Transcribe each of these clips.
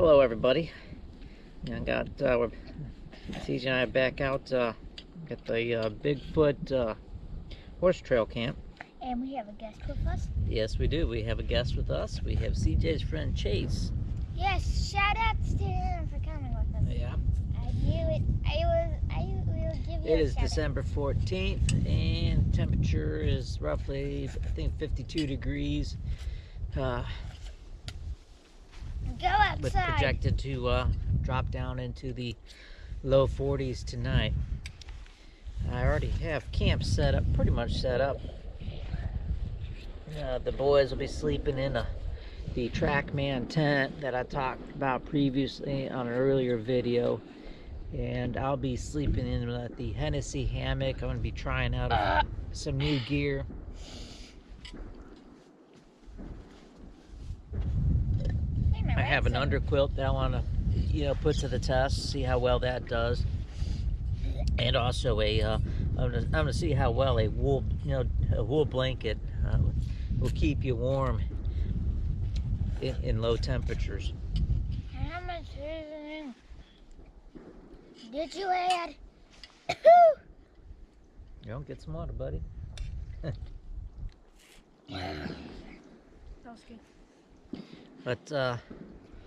Hello everybody. I got CJ and I back out at the Bigfoot Horse Trail camp. And we have a guest with us. Yes, we do. We have a guest with us. We have CJ's friend Chase. Yes, shout out to him for coming with us. Yeah. I knew it. We will give you It a is shout December 14th and temperature is roughly, I think, 52 degrees. Go outside. But projected to drop down into the low 40s tonight. I already have camp set up, pretty much set up. The boys will be sleeping in the TrackMan tent that I talked about previously on an earlier video. And I'll be sleeping in the Hennessy hammock. I'm going to be trying out some new gear. I have an underquilt that I want to, put to the test, see how well that does, and also I'm gonna see how well a wool, a wool blanket will keep you warm in low temperatures. How much seasoning did you add? Get some water, buddy. That was good. But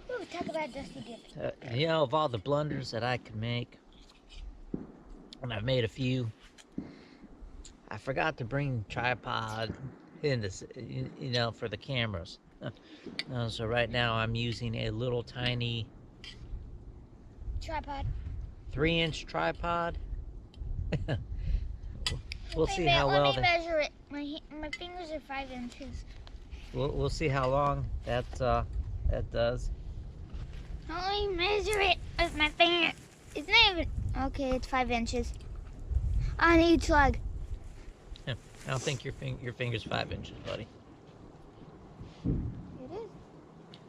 Ooh, talk about Dusty Dip. of all the blunders that I could make, and I've made a few, I forgot to bring tripod in this, for the cameras. So right now I'm using a little tiny Tripod. 3-inch tripod. We'll see Wait a minute, how well let me measure it. My fingers are 5 inches. We'll see how long that does. Let me measure it with my finger. It's not even. Okay, it's 5 inches on each leg. I don't think your finger's 5 inches, buddy.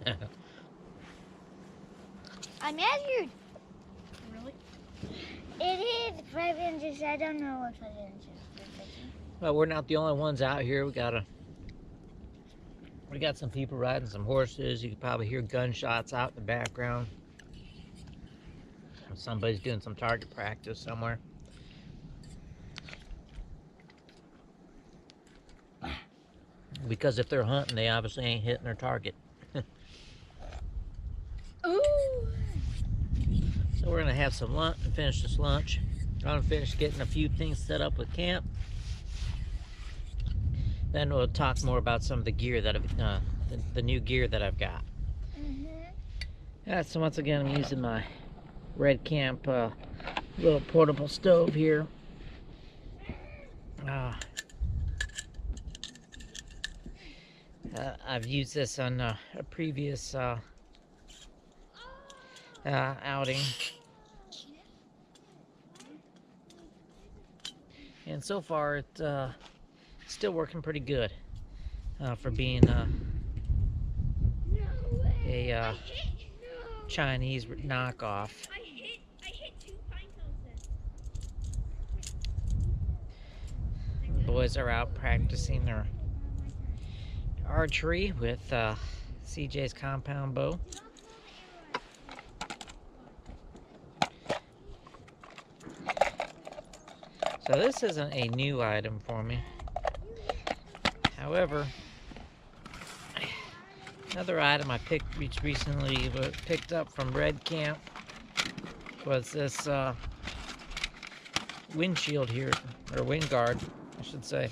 It is. I measured. Really? It is 5 inches. I don't know what 5 inches is. Well, we're not the only ones out here. We got some people riding some horses. You can probably hear gunshots out in the background. Somebody's doing some target practice somewhere. Because if they're hunting, they obviously ain't hitting their target. Ooh. So we're gonna have some lunch and finish this lunch. I'm gonna finish getting a few things set up with camp. Then we'll talk more about some of the gear that the new gear that I've got. Yeah, so once again, I'm using my Red Camp little portable stove here. I've used this on a previous outing, and so far it's still working pretty good for being a Chinese knockoff. I hit 2 pine cones. The boys are out practicing their archery with CJ's compound bow. So this isn't a new item for me. However, another item I recently picked up from Red Camp was this windshield here, or wind guard, I should say.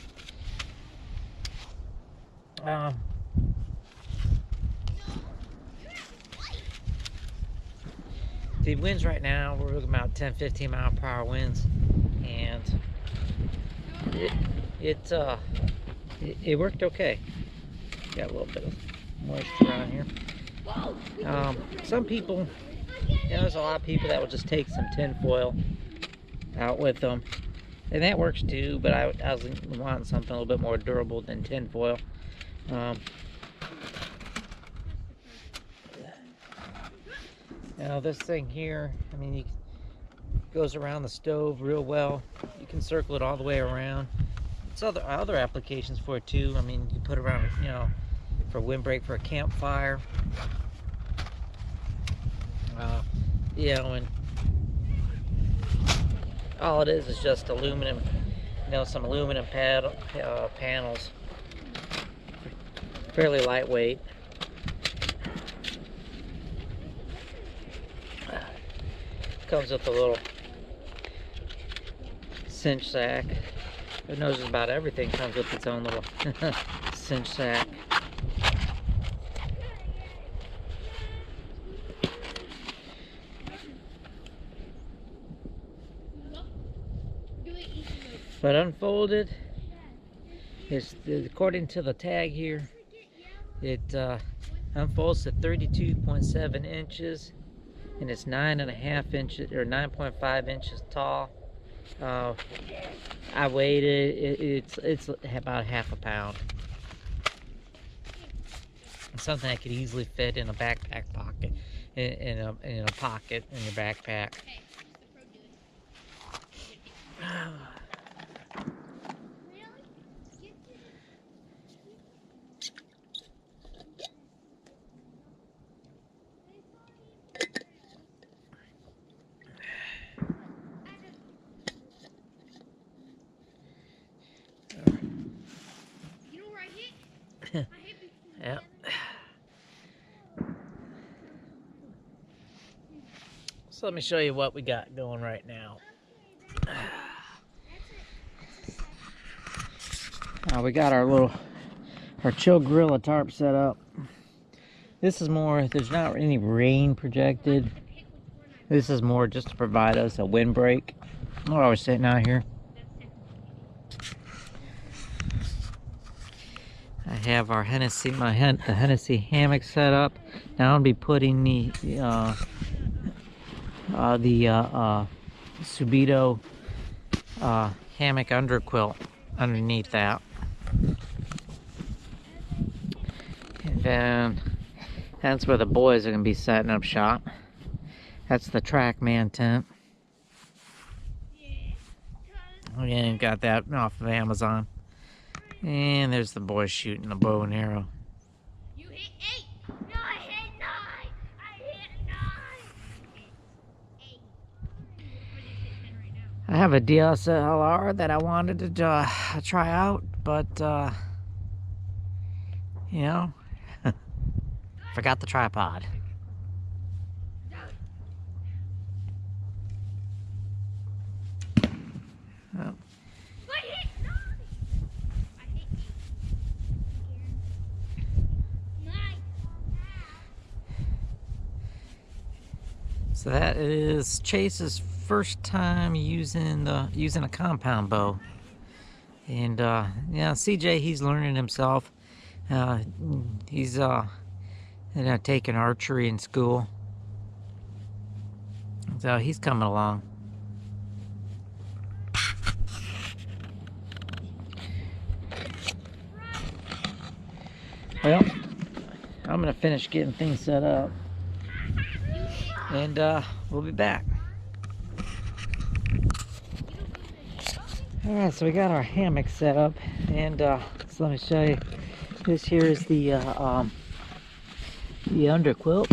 The winds right now, we're looking about 10-15 mile per hour winds, and it worked okay. Got a little bit of moisture on here. Some people, there's a lot of people that will just take some tin foil out with them, and that works too, but I was wanting something a little bit more durable than tin foil. Now this thing here, I mean, it goes around the stove real well. You can circle it all the way around. It's other applications for it too. I mean, you put it around, for windbreak for a campfire. You know, and all it is just aluminum, you know, some aluminum panels, fairly lightweight. Comes with a little cinch sack. Who knows, just about everything comes with its own little cinch sack. But unfolded, according to the tag here, it unfolds to 32.7 inches, and it's 9.5 inches or 9.5 inches tall. I weighed it. It's about half a pound. It's something that could easily fit in a backpack pocket, in a pocket in your backpack. Yeah. So let me show you what we got going right now. We got our chill gorilla tarp set up. This is more, there's not any rain projected. This is more just to provide us a windbreak while we're sitting out here. I have our Hennessy, the Hennessy hammock set up. Now I'll be putting the Subito hammock underquilt underneath that. And then that's where the boys are going to be setting up shop. That's the TrackMan tent. Again, got that off of Amazon. And there's the boys shooting the bow and arrow. You hit 8. No, I hit 9. I hit 9. 8. I have a DSLR that I wanted to try out, but you know, forgot the tripod. Oh. So that is Chase's first time using a compound bow, and yeah, CJ, he's learning himself. He's taking archery in school, so he's coming along. Well, I'm gonna finish getting things set up, and we'll be back. Alright, so we got our hammock set up, and so let me show you. This here is the underquilt.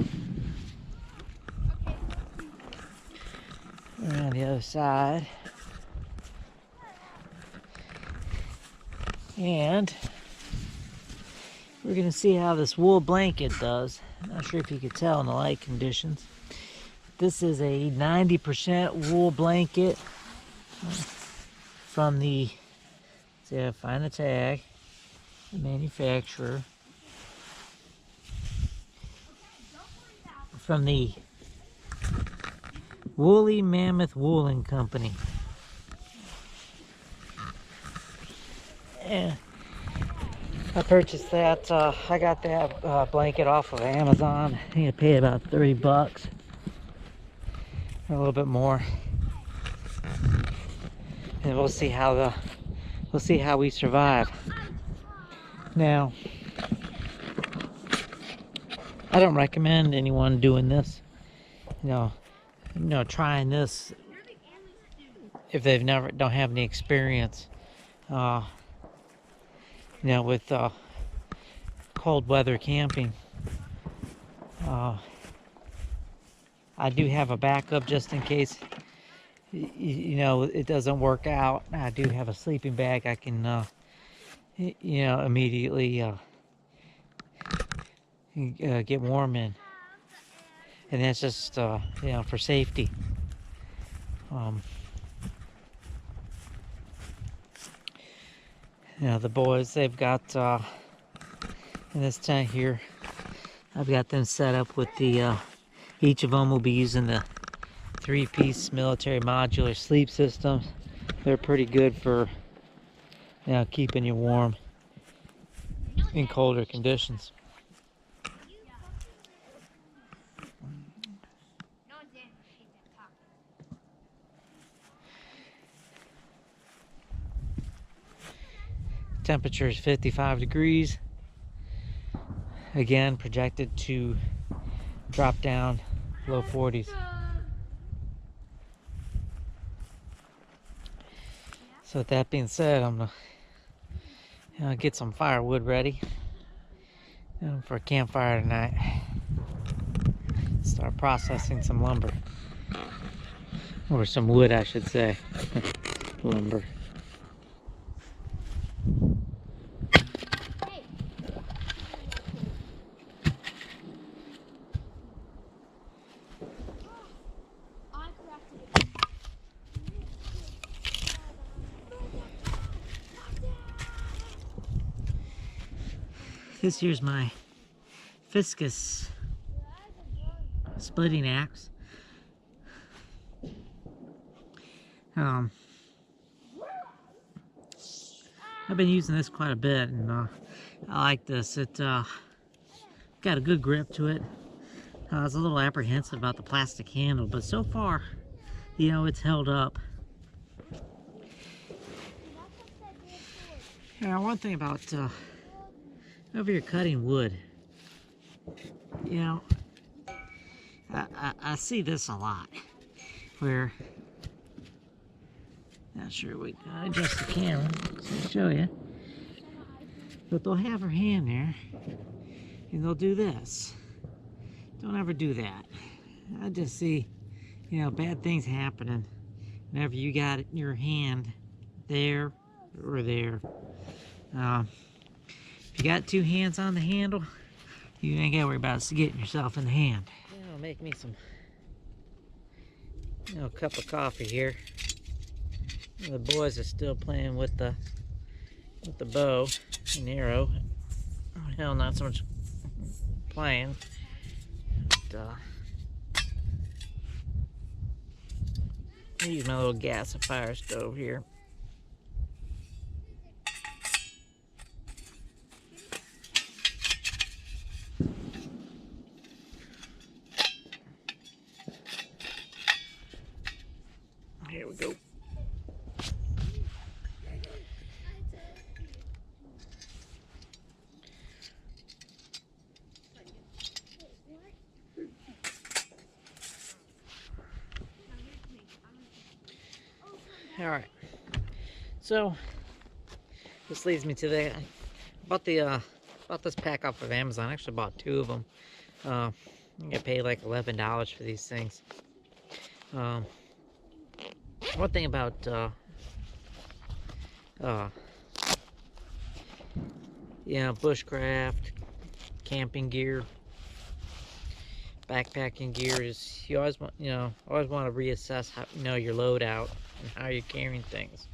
And on the other side. And we're going to see how this wool blanket does. I'm not sure if you could tell in the light conditions. This is a 90% wool blanket from the, see if I find the tag, the manufacturer. From the Woolly Mammoth Wooling Company. Yeah. I purchased that, I got that blanket off of Amazon. I think I paid about 30 bucks. A little bit more. And we'll see how we survive. Now, I don't recommend anyone doing this. You know, trying this if they've don't have any experience. With cold weather camping. I do have a backup just in case, you know, it doesn't work out. I do have a sleeping bag I can, you know, immediately get warm in. And that's just, you know, for safety. You know, the boys, they've got, in this tent here, I've got them set up with the, each of them will be using the 3-piece military modular sleep systems. They're pretty good for, you know, keeping you warm in colder conditions. Temperature is 55 degrees. Again, projected to drop down low 40s. So with that being said, I'm gonna get some firewood ready for a campfire tonight. Start processing some lumber. Or some wood, I should say. Lumber. This here's my Fiscus splitting axe. I've been using this quite a bit, and I like this. It got a good grip to it. I was a little apprehensive about the plastic handle, but so far, you know, it's held up. Yeah, one thing about over here cutting wood, you know, I see this a lot, where, not sure we can adjust the camera to show you, but they'll have her hand there, and they'll do this. Don't ever do that. I just see, you know, bad things happening whenever you got your hand there or there. If you got 2 hands on the handle, you ain't gotta worry about getting yourself in the hand. Yeah, I'll make me some, you know, cup of coffee here. The boys are still playing with the bow and arrow. Oh, hell, not so much playing. But, I use my little gasifier stove here. Here we go. All right. So this leads me to the bought this pack off of Amazon. I actually bought 2 of them. I get paid like $11 for these things. One thing about you know, bushcraft, camping gear, backpacking gear is you always want, you know, always want to reassess how, you know, your loadout and how you're carrying things.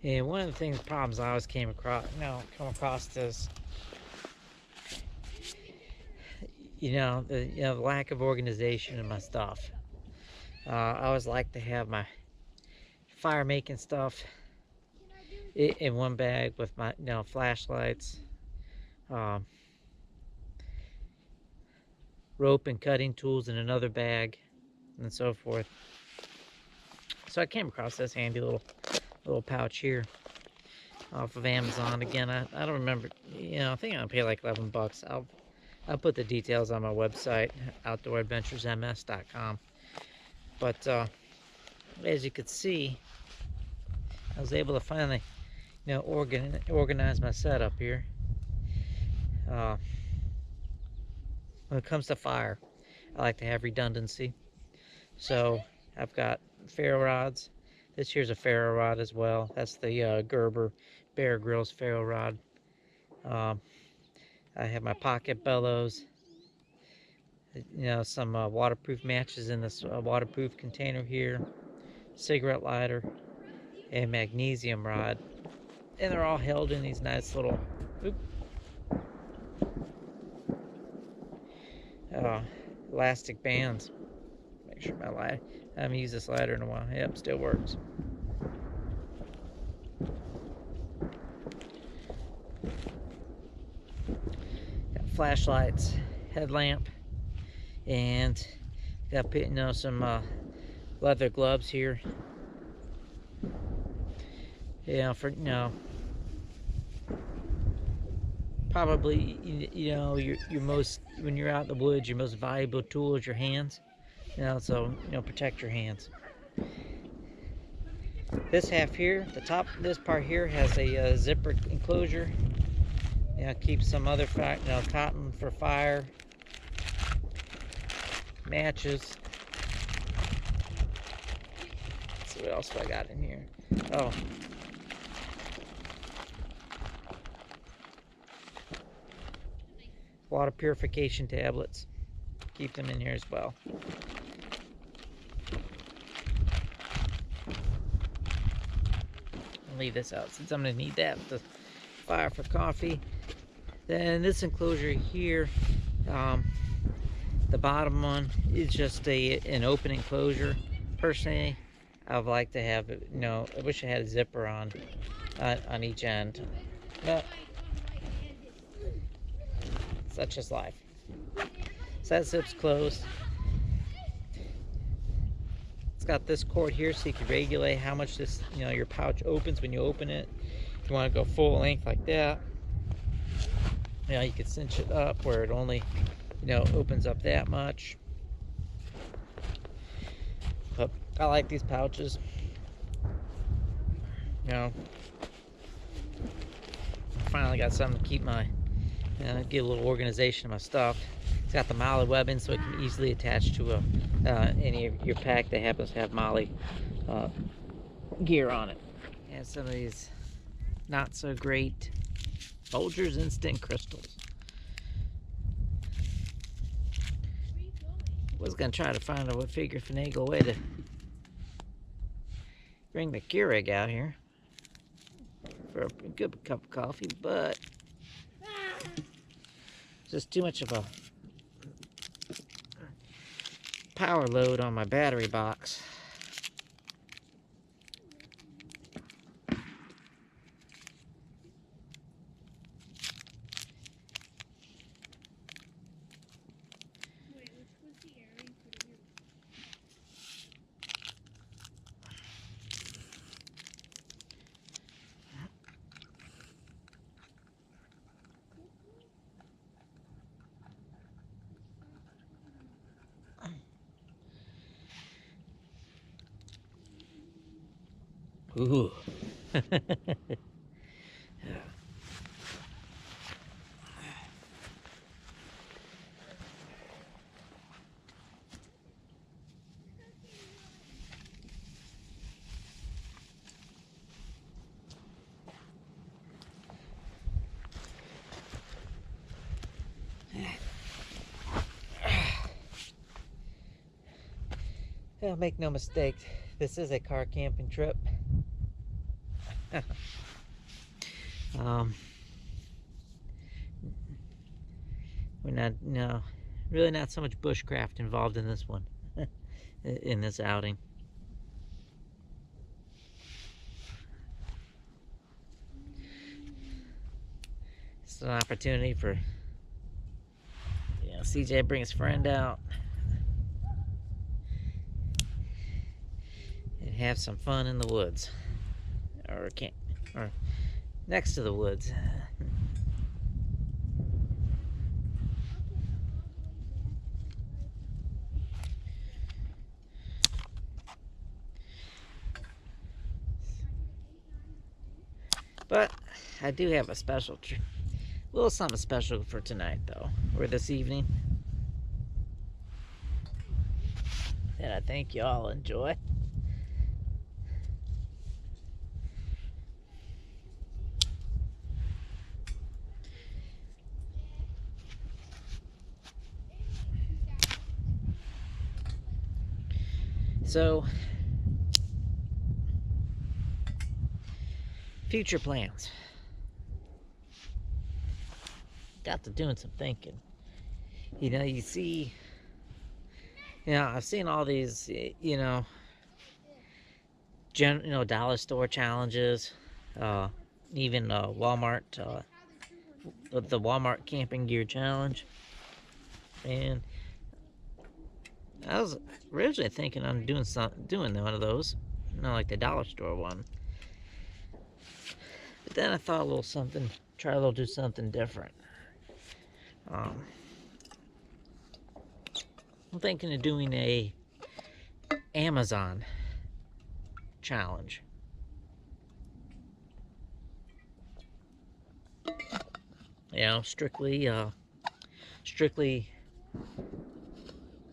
And one of the problems I always come across is, you know, the lack of organization in my stuff. I always like to have my fire making stuff in one bag with my, you know, flashlights, rope and cutting tools in another bag, and so forth. So I came across this handy little pouch here off of Amazon. Again, I don't remember, you know, I think I'll pay like 11 bucks. I'll put the details on my website, outdooradventuresms.com. But as you could see, I was able to finally, you know, organize my setup here. When it comes to fire, I like to have redundancy. So I've got ferro rods. This here's a ferro rod as well. That's the Gerber Bear Grylls ferro rod. I have my pocket bellows. You know, some waterproof matches in this waterproof container here. Cigarette lighter and magnesium rod. And they're all held in these nice little elastic bands. Make sure my light, I haven't used this lighter in a while. Yep, still works. Got flashlights, headlamp, and got, you know, some leather gloves here. You know, for, you know, probably, you know, your most, when you're out in the woods, your most valuable tool is your hands. You know, so, you know, protect your hands. This half here, the top, this part here has a zipper enclosure. You know, keeps some other, you know, cotton for fire, matches. Let's see what else I got in here. Oh. Water purification tablets. Keep them in here as well. I'll leave this out since I'm going to need that to fire for coffee. Then this enclosure here, the bottom one is just an open enclosure. Personally, I would like to have, you know, I wish I had a zipper on each end. But such is life. So that zip's closed. It's got this cord here so you can regulate how much this, you know, your pouch opens when you open it. If you want to go full length like that, you know, you can cinch it up where it only, you know, opens up that much. But I like these pouches. You know, finally got something to keep my, get a little organization of my stuff. It's got the MOLLE webbing so it can easily attach to any of your pack that happens to have MOLLE gear on it. And some of these not so great Folgers Instant Crystals. Was gonna try to find a figure finagle way to bring the Keurig out here for a good cup of coffee, but it's just too much of a power load on my battery box. Ooh. Well, make no mistake, this is a car camping trip. We're not, no, really not so much bushcraft involved in this one, in this outing. It's an opportunity for, you know, CJ bring his friend out and have some fun in the woods, or camp, or next to the woods. But I do have a special, little something special for tonight, though, or this evening. that I think y'all enjoy. So, future plans. Got to doing some thinking. You know, you see, I've seen all these, dollar store challenges, even Walmart, the Walmart camping gear challenge. And I was originally thinking on doing one of those, like the dollar store one. But then I thought do something different. I'm thinking of doing a Amazon challenge. Strictly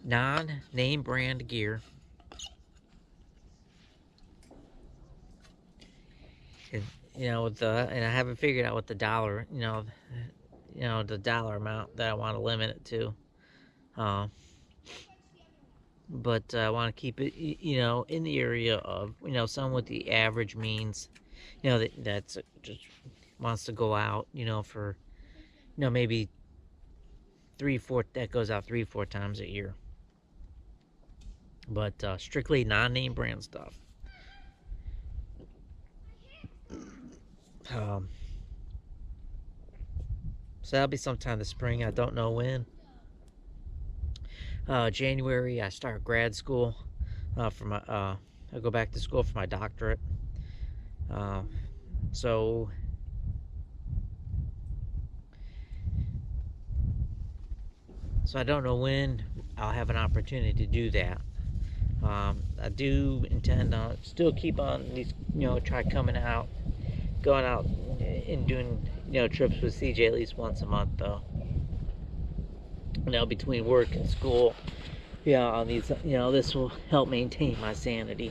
non-name brand gear. And, and I haven't figured out what the dollar, the dollar amount that I want to limit it to. But I want to keep it, in the area of, some with the average means, that's just wants to go out, for, maybe 3-4, that goes out 3-4 times a year. But strictly non-name brand stuff. So that'll be sometime this spring. I don't know when. January, I start grad school for my. I go back to school for my doctorate. So I don't know when I'll have an opportunity to do that. I do intend to still keep on these, try going out and doing, trips with CJ at least once a month, though. Between work and school, on these, this will help maintain my sanity.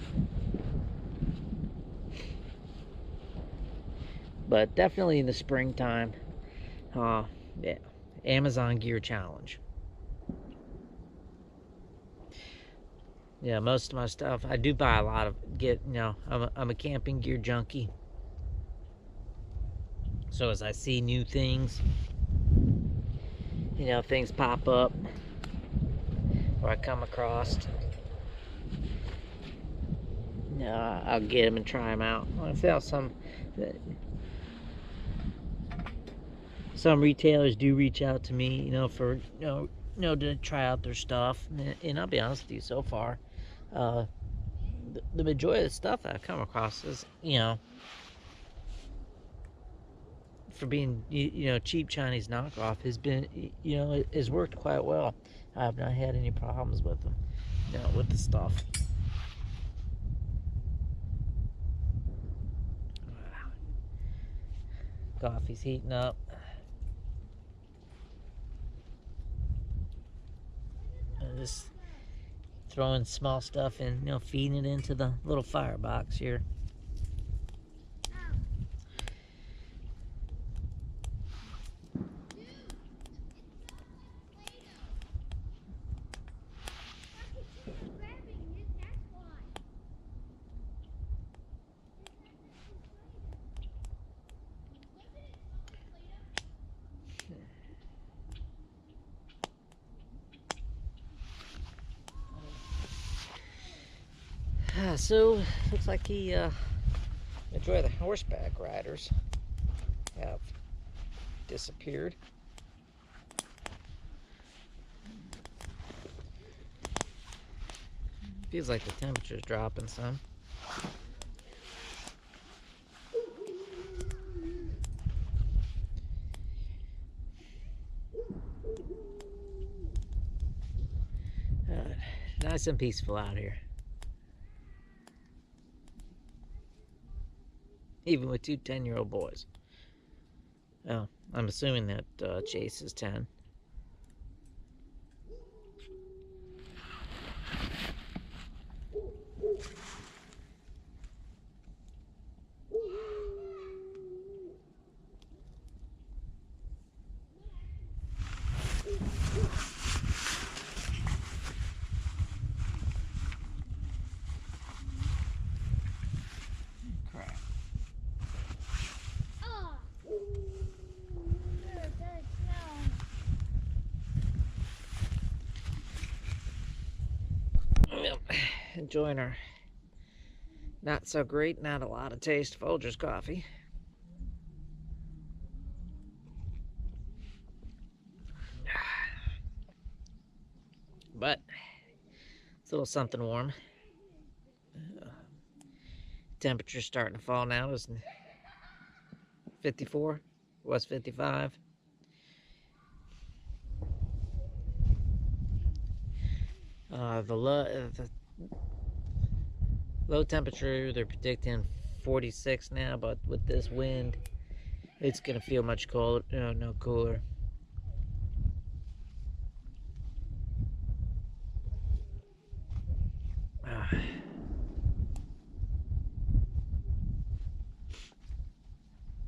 But definitely in the springtime, Amazon Gear Challenge. Most of my stuff, I do buy a lot of, I'm a camping gear junkie. So as I see new things, things pop up, or I come across, I'll get them and try them out. I feel some retailers do reach out to me, for, to try out their stuff. And I'll be honest with you, so far, the majority of the stuff that I've come across is, for being, cheap Chinese knockoff, has been, has worked quite well. I've not had any problems with them, with the stuff. Coffee's heating up. I'm just throwing small stuff in, feeding it into the little firebox here. So, looks like the majority of the horseback riders have disappeared. Feels like the temperature's dropping some. Nice and peaceful out here. Even with two 10-year-old boys. Oh, I'm assuming that Chase is 10. enjoying our not so great, not a lot of taste Folgers coffee. But it's a little something warm. Temperature's starting to fall now. It's 54, was 55. The low temperature, they're predicting 46 now, but with this wind, it's gonna feel much colder. No cooler.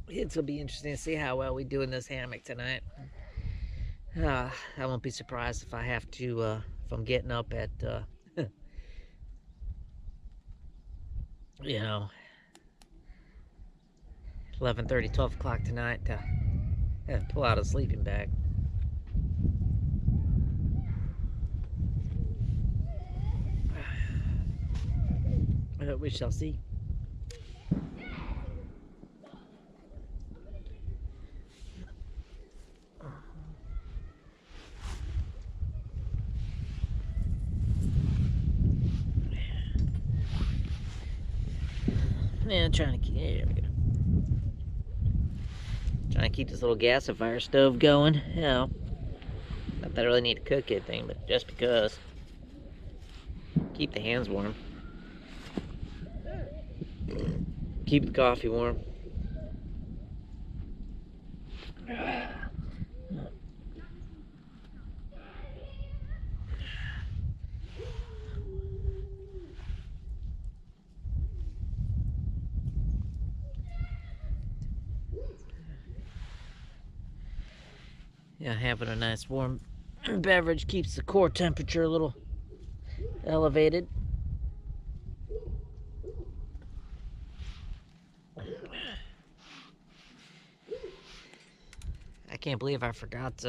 It'll be interesting to see how well we do in this hammock tonight. I won't be surprised if I have to, if I'm getting up at, you know, 11:30, 12 o'clock tonight to pull out a sleeping bag. We shall see. Yeah, trying to keep, there we go. Trying to keep this little gasifier stove going. You know, not that I really need to cook anything, but just because. Keep the hands warm. Keep the coffee warm. Yeah, having a nice warm beverage keeps the core temperature a little elevated. I can't believe I forgot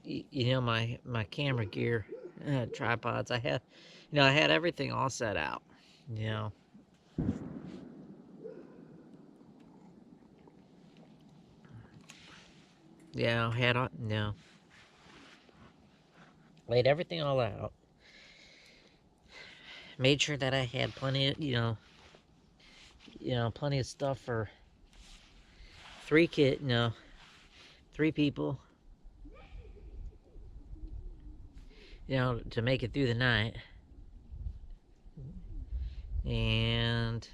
you know, my camera gear, tripods. I had everything all set out, you know. Yeah, laid everything all out. Made sure that I had plenty of, plenty of stuff for three people, to make it through the night. And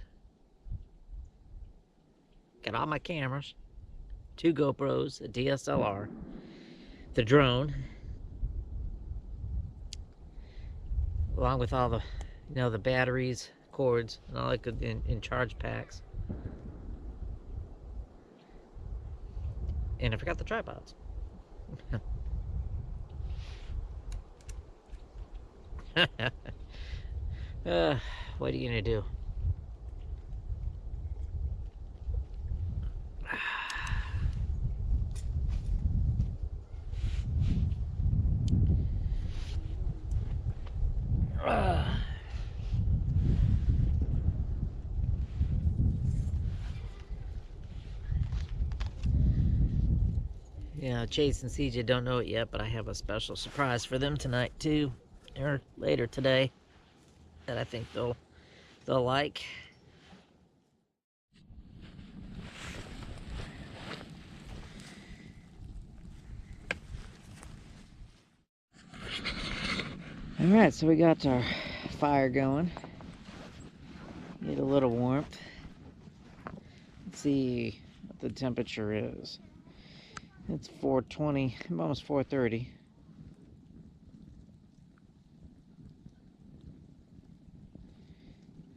got all my cameras, 2 GoPros, a DSLR, the drone, along with all the, the batteries, cords, and all that good in charge packs. And I forgot the tripods. What are you gonna do? Yeah, Chase and CJ don't know it yet, but I have a special surprise for them tonight too, or later today, that I think they'll like. All right, so we got our fire going. Need a little warmth. Let's see what the temperature is. It's 4:20, almost 4:30.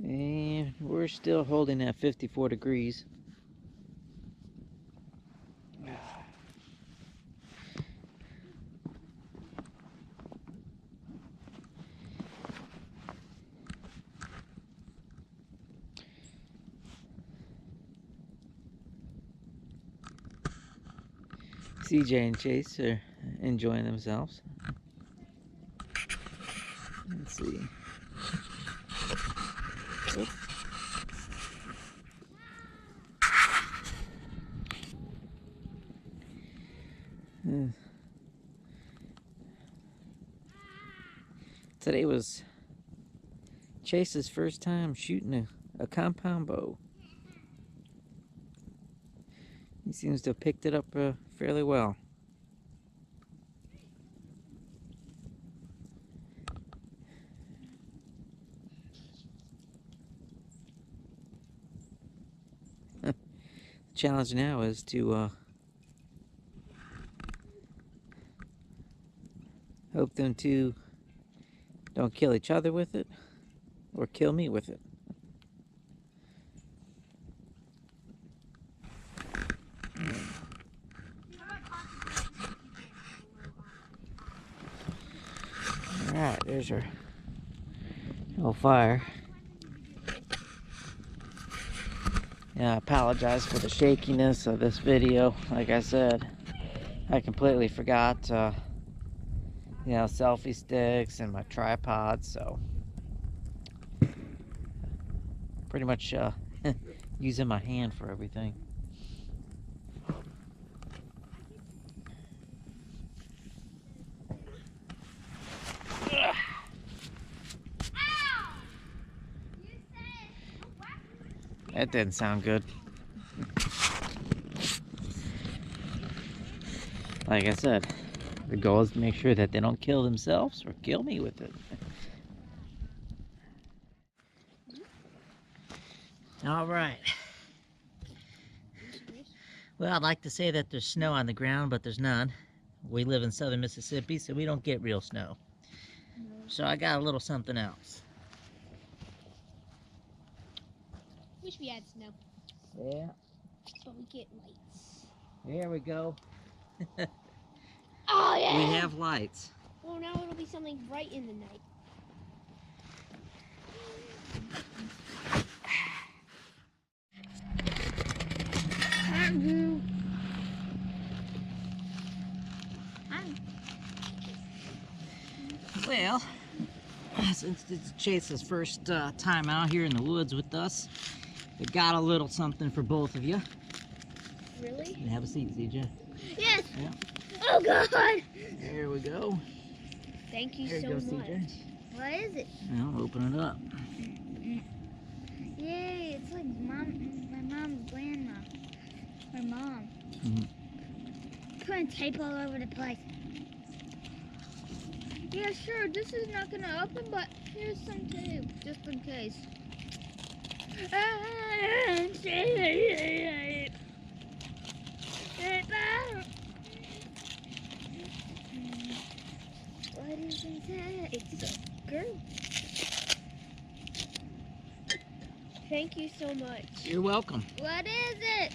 And we're still holding at 54 degrees. CJ and Chase are enjoying themselves. see. Oop. Today was Chase's first time shooting a compound bow. He seems to have picked it up fairly well. The challenge now is to hope them two don't kill each other with it or kill me with it. Alright, there's our little fire. Yeah, I apologize for the shakiness of this video. Like I said, I completely forgot you know, selfie sticks and my tripod, so pretty much using my hand for everything. That didn't sound good. Like I said, the goal is to make sure that they don't kill themselves or kill me with it. All right. Well, I'd like to say that there's snow on the ground, but there's none. We live in southern Mississippi, so we don't get real snow. So I got a little something else. Wish we had snow. Yeah. But we get lights. There we go. Oh yeah! We have lights. Well, now it'll be something bright in the night. Well, since it's Chase's first time out here in the woods with us, we got a little something for both of you. Really? You can have a seat, CJ. Yes! Yeah. Oh god! There we go. Thank you There so you go, much. CJ. What is it? Now open it up. Yay, it's like my mom's grandma. My mom. Putting tape all over the place. Yeah, sure, this is not gonna open, but here's some tape, just in case. What is inside? It's a girl. Thank you so much. You're welcome. What is it?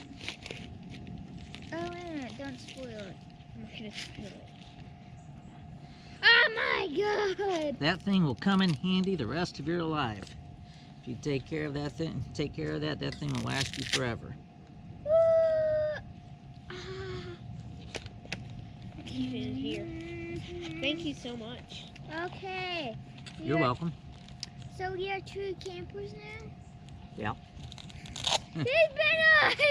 Oh, wait a minute, don't spoil it. I'm not gonna spill it. Oh my god! That thing will come in handy the rest of your life. If you take care of that thing, that thing will last you forever. Keep it in here. Thank you so much. Okay. You're welcome. So we are true campers now? Yeah. There's been other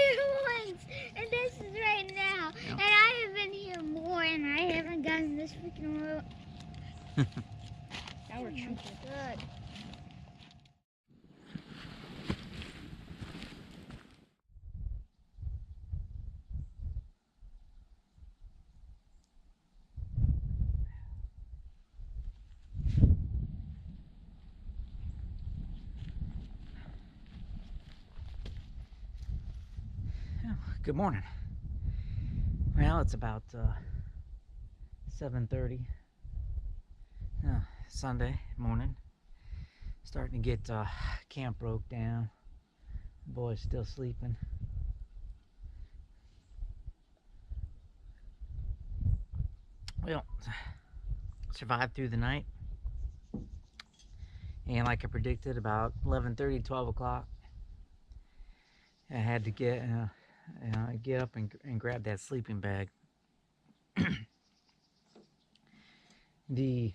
ones, and this is right now. Yeah. And I have been here more, and I haven't gotten this freaking road. Now we're true. Good. Good morning. Well, it's about 7:30 Sunday morning. Starting to get camp broke down. The boy's still sleeping. Well, survived through the night. And like I predicted, about 11:30, 12 o'clock, I had to get up and grab that sleeping bag. The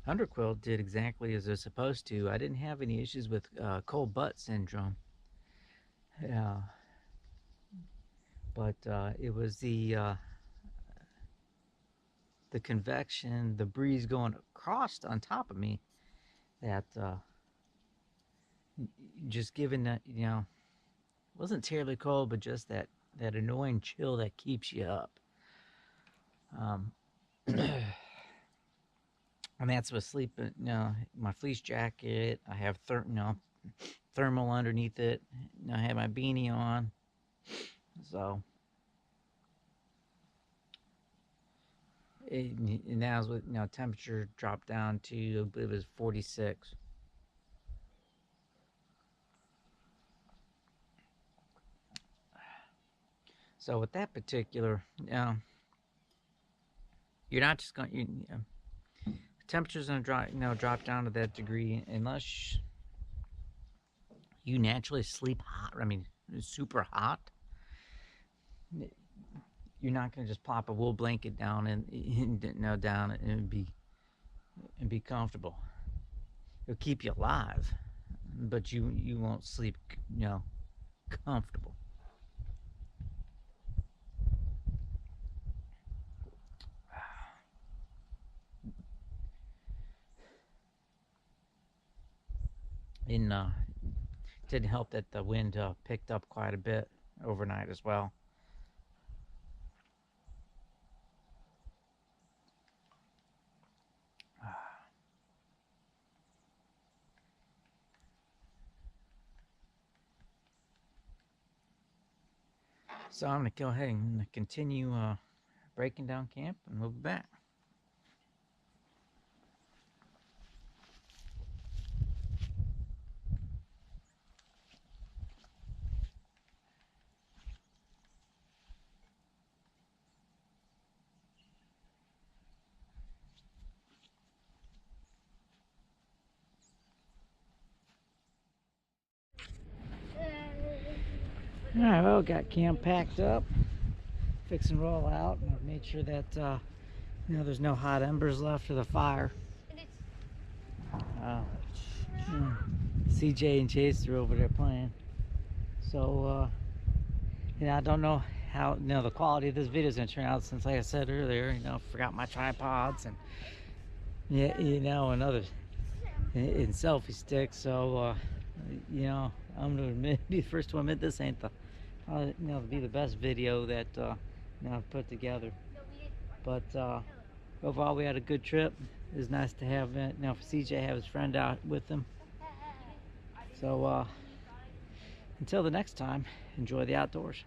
underquilt did exactly as they're supposed to. I didn't have any issues with cold butt syndrome. Yeah, but it was the convection, the breeze going across on top of me that just given that, you know, wasn't terribly cold, but just that annoying chill that keeps you up. And that's with sleeping. You know, my fleece jacket. I have thermal underneath it. I have my beanie on. So and now with temperature dropped down to, I believe it was 46. So with that particular, you're not just going. Temperature's gonna drop down to that degree unless you naturally sleep hot. I mean, super hot. You're not gonna just plop a wool blanket down and be comfortable. It'll keep you alive, but you won't sleep, comfortable. And it didn't help that the wind picked up quite a bit overnight as well. So I'm gonna go ahead and continue breaking down camp, and we'll be back. Alright, well, got camp packed up, fixing to roll out, and I've made sure that there's no hot embers left for the fire. CJ and Chase are over there playing. So I don't know how the quality of this video is gonna turn out, since, like I said earlier, forgot my tripods and and other and selfie sticks. So I'm gonna be the first to admit this ain't be the best video that I've put together. But overall, we had a good trip. It was nice to have for CJ have his friend out with him. So until the next time, enjoy the outdoors.